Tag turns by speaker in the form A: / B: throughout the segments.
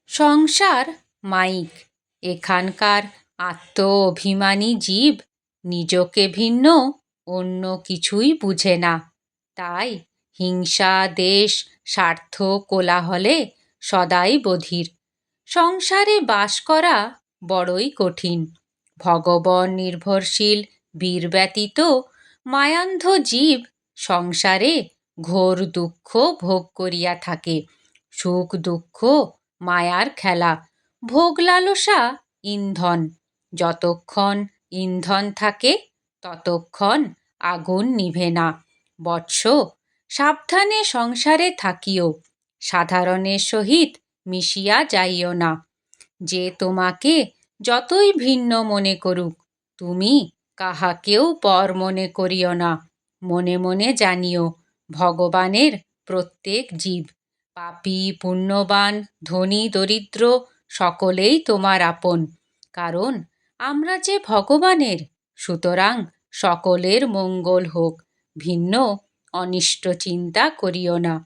A: সংসার মাইক। এখানকার আত্ম অভিমানী জীব নিজকে ভিন্ন অন্য কিছুই বুঝে না। তাই হিংসা, দেশ, স্বার্থ, কোলাহলে সদাই বধির। সংসারে বাস করা বড়ই কঠিন। ভগবান নির্ভরশীল বীর ব্যতীত মায়ান্ধ জীব সংসারে ঘোর দুঃখ ভোগ করিয়া থাকে। সুখ দুঃখ মায়ার খেলা, ভোগ লালসা ইন্ধন। যতক্ষণ ইন্ধন থাকে ততক্ষণ আগুন নিভে না। বৎস, সাবধানে সংসারে থাকিও, সাধারণের সহিত মিশিয়া যাইও না। যে তোমাকে যতই ভিন্ন মনে করুক, তুমি কাহাকেও পর মনে করিও না। মনে মনে জানিও, ভগবানের প্রত্যেক জীব, পাপী পুণ্যবান, ধনী দরিদ্র, সকলেই তোমার আপন। কারণ আমরা যে ভগবানের। সুতরাং সকলের মঙ্গল হোক, ভিন্ন অনিষ্ট চিন্তা করিও না।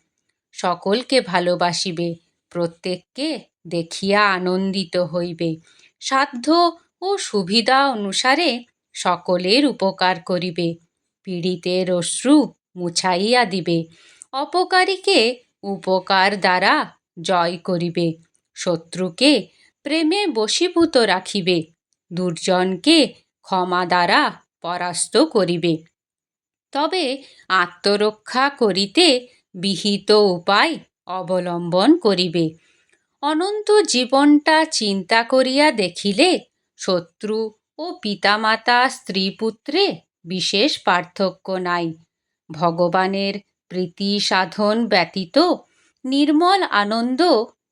A: সকলকে ভালোবাসিবে, প্রত্যেককে দেখিয়া আনন্দিত হইবে। সাধ্য ও সুবিধা অনুসারে সকলের উপকার করিবে। পীড়িতের অশ্রু মুছাইয়া দিবে, অপকারীকে উপকার দ্বারা জয় করিবে। শত্রুকে প্রেমে বশীভূত রাখিবে, দুর্জনকে ক্ষমা দ্বারা পরাস্ত করিবে। তবে আত্মরক্ষা করিতে বিহিত উপায় অবলম্বন করিবে। অনন্ত জীবনটা চিন্তা করিয়া দেখিলে শত্রু ও পিতামাতা স্ত্রী পুত্রে বিশেষ পার্থক্য নাই। ভগবানের প্রীতি সাধন ব্যতীত নির্মল আনন্দ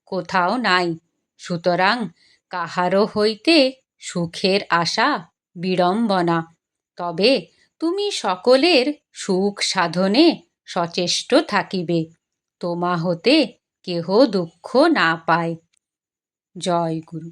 A: কোথাও নাই। সুতরাং কাহারও হইতে সুখের আশা বিড়ম্বনা। তবে তুমি সকলের সুখ সাধনে সচেষ্ট থাকিবে, তোমা হতে কেহ দুঃখ না পায়। জয় গুরু।